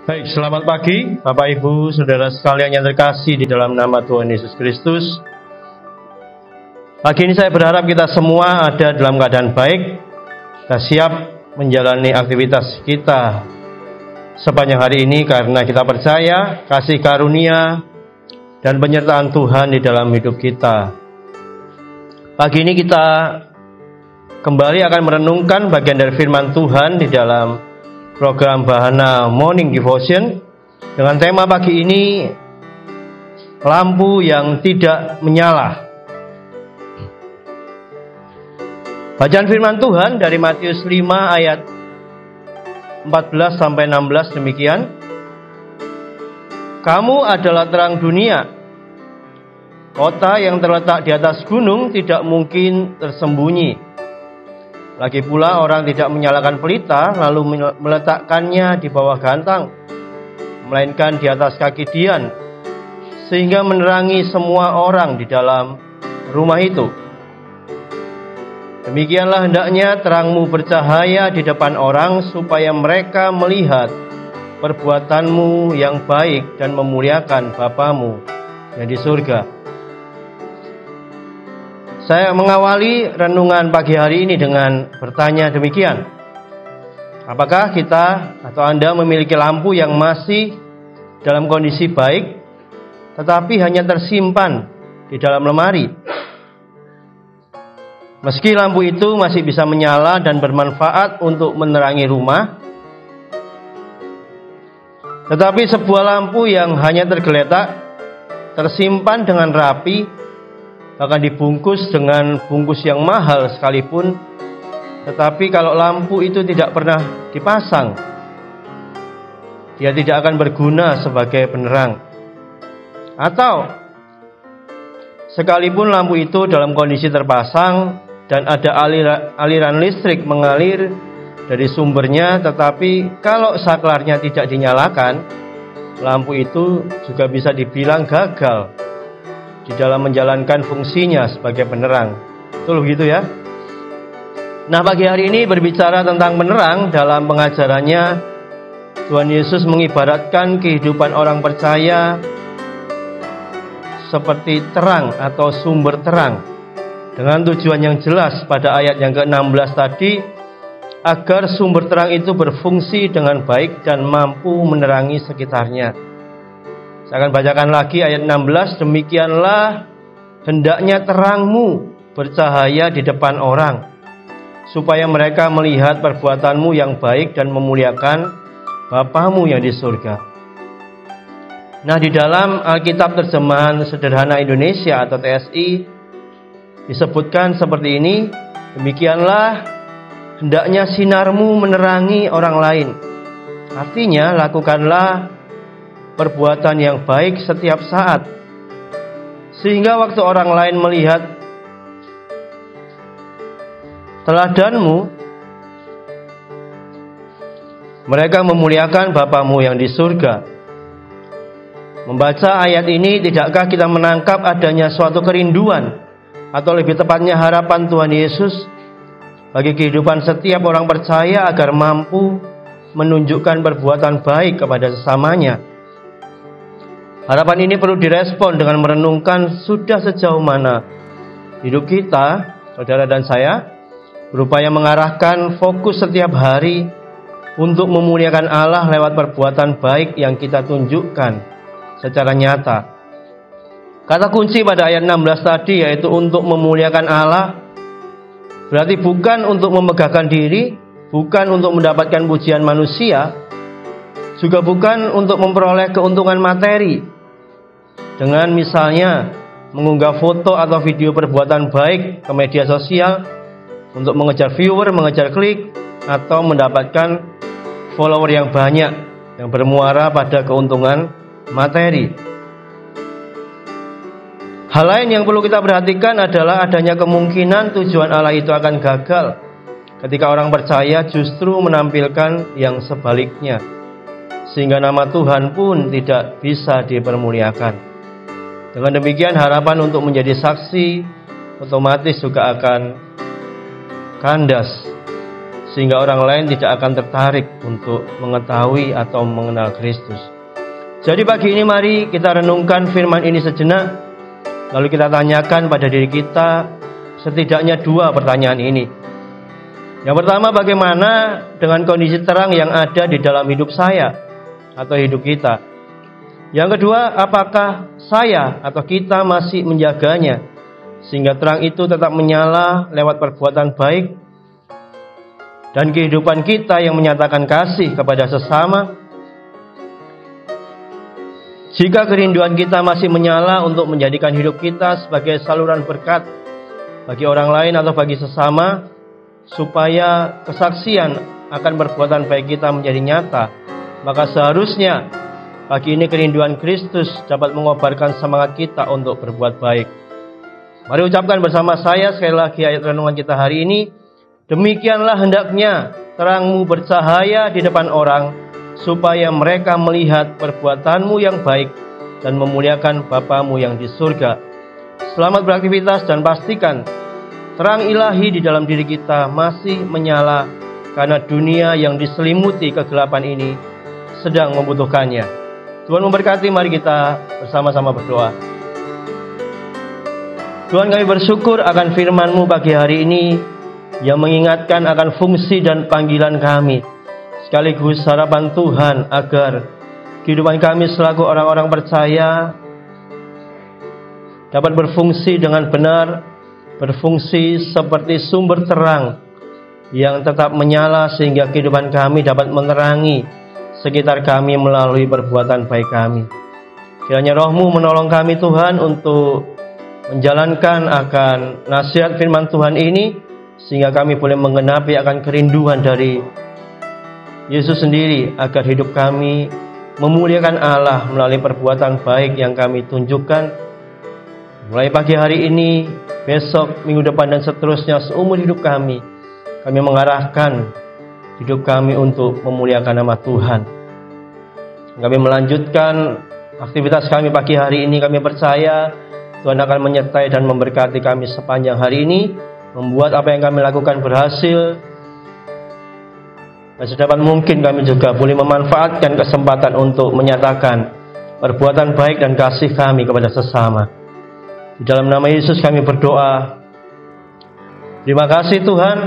Baik, selamat pagi Bapak Ibu, Saudara sekalian yang terkasih di dalam nama Tuhan Yesus Kristus. Pagi ini saya berharap kita semua ada dalam keadaan baik, kita siap menjalani aktivitas kita sepanjang hari ini karena kita percaya kasih karunia dan penyertaan Tuhan di dalam hidup kita. Pagi ini kita kembali akan merenungkan bagian dari firman Tuhan di dalam program Bahana Morning Devotion dengan tema pagi ini lampu yang tidak menyala. Bacaan firman Tuhan dari Matius 5 ayat 14 sampai 16 demikian. Kamu adalah terang dunia. Kota yang terletak di atas gunung tidak mungkin tersembunyi. Lagi pula orang tidak menyalakan pelita lalu meletakkannya di bawah gantang, melainkan di atas kaki dian, sehingga menerangi semua orang di dalam rumah itu. Demikianlah hendaknya terangmu bercahaya di depan orang, supaya mereka melihat perbuatanmu yang baik dan memuliakan Bapamu yang di surga. Saya mengawali renungan pagi hari ini dengan bertanya demikian. Apakah kita atau Anda memiliki lampu yang masih dalam kondisi baik, tetapi hanya tersimpan di dalam lemari? Meski lampu itu masih bisa menyala dan bermanfaat untuk menerangi rumah, tetapi sebuah lampu yang hanya tergeletak, tersimpan dengan rapi, bahkan dibungkus dengan bungkus yang mahal sekalipun, tetapi kalau lampu itu tidak pernah dipasang, dia tidak akan berguna sebagai penerang. Atau sekalipun lampu itu dalam kondisi terpasang dan ada aliran listrik mengalir dari sumbernya, tetapi kalau saklarnya tidak dinyalakan, lampu itu juga bisa dibilang gagal di dalam menjalankan fungsinya sebagai penerang. Betul begitu ya? Nah, pagi hari ini berbicara tentang penerang. Dalam pengajarannya, Tuhan Yesus mengibaratkan kehidupan orang percaya seperti terang atau sumber terang, dengan tujuan yang jelas pada ayat yang ke-16 tadi, agar sumber terang itu berfungsi dengan baik dan mampu menerangi sekitarnya. Saya akan bacakan lagi ayat 16. Demikianlah hendaknya terangmu bercahaya di depan orang, supaya mereka melihat perbuatanmu yang baik dan memuliakan Bapamu yang di surga. Nah, di dalam Alkitab Terjemahan Sederhana Indonesia atau TSI disebutkan seperti ini. Demikianlah hendaknya sinarmu menerangi orang lain. Artinya, lakukanlah perbuatan yang baik setiap saat, sehingga waktu orang lain melihat teladanmu, mereka memuliakan Bapamu yang di surga. Membaca ayat ini, tidakkah kita menangkap adanya suatu kerinduan, atau lebih tepatnya harapan Tuhan Yesus bagi kehidupan setiap orang percaya agar mampu menunjukkan perbuatan baik kepada sesamanya? Harapan ini perlu direspon dengan merenungkan sudah sejauh mana hidup kita, saudara dan saya, berupaya mengarahkan fokus setiap hari untuk memuliakan Allah lewat perbuatan baik yang kita tunjukkan secara nyata. Kata kunci pada ayat 16 tadi yaitu untuk memuliakan Allah, berarti bukan untuk memegahkan diri, bukan untuk mendapatkan pujian manusia, juga bukan untuk memperoleh keuntungan materi dengan misalnya mengunggah foto atau video perbuatan baik ke media sosial untuk mengejar viewer, mengejar klik, atau mendapatkan follower yang banyak yang bermuara pada keuntungan materi. Hal lain yang perlu kita perhatikan adalah adanya kemungkinan tujuan Allah itu akan gagal ketika orang percaya justru menampilkan yang sebaliknya, sehingga nama Tuhan pun tidak bisa dipermuliakan. Dengan demikian, harapan untuk menjadi saksi otomatis juga akan kandas. sehingga orang lain tidak akan tertarik untuk mengetahui atau mengenal Kristus. Jadi pagi ini mari kita renungkan firman ini sejenak, lalu kita tanyakan pada diri kita setidaknya 2 pertanyaan ini. Yang pertama, bagaimana dengan kondisi terang yang ada di dalam hidup saya atau hidup kita? Yang kedua, apakah saya atau kita masih menjaganya sehingga terang itu tetap menyala lewat perbuatan baik dan kehidupan kita yang menyatakan kasih kepada sesama? Jika kerinduan kita masih menyala untuk menjadikan hidup kita sebagai saluran berkat bagi orang lain atau bagi sesama, supaya kesaksian akan perbuatan baik kita menjadi nyata, maka seharusnya pagi ini kerinduan Kristus dapat mengobarkan semangat kita untuk berbuat baik. Mari ucapkan bersama saya sekali lagi ayat renungan kita hari ini. Demikianlah hendaknya terangmu bercahaya di depan orang, supaya mereka melihat perbuatanmu yang baik dan memuliakan Bapamu yang di surga. Selamat beraktivitas dan pastikan terang ilahi di dalam diri kita masih menyala, karena dunia yang diselimuti kegelapan ini sedang membutuhkannya. Tuhan memberkati, mari kita bersama-sama berdoa. Tuhan, kami bersyukur akan firman-Mu pagi hari ini yang mengingatkan akan fungsi dan panggilan kami, sekaligus harapan Tuhan agar kehidupan kami selaku orang-orang percaya dapat berfungsi dengan benar, berfungsi seperti sumber terang yang tetap menyala sehingga kehidupan kami dapat menerangi sekitar kami melalui perbuatan baik kami. Kiranya Roh-Mu menolong kami Tuhan untuk menjalankan akan nasihat firman Tuhan ini, sehingga kami boleh menggenapi akan kerinduan dari Yesus sendiri, agar hidup kami memuliakan Allah melalui perbuatan baik yang kami tunjukkan mulai pagi hari ini, besok, minggu depan, dan seterusnya seumur hidup kami. Kami mengarahkan hidup kami untuk memuliakan nama Tuhan. Kami melanjutkan aktivitas kami pagi hari ini. Kami percaya Tuhan akan menyertai dan memberkati kami sepanjang hari ini, membuat apa yang kami lakukan berhasil, dan sedapat mungkin kami juga boleh memanfaatkan kesempatan untuk menyatakan perbuatan baik dan kasih kami kepada sesama. Di dalam nama Yesus kami berdoa. Terima kasih Tuhan.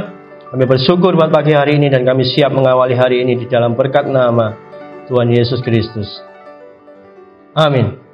Kami bersyukur buat pagi hari ini, dan kami siap mengawali hari ini di dalam berkat nama Tuhan Yesus Kristus. Amin.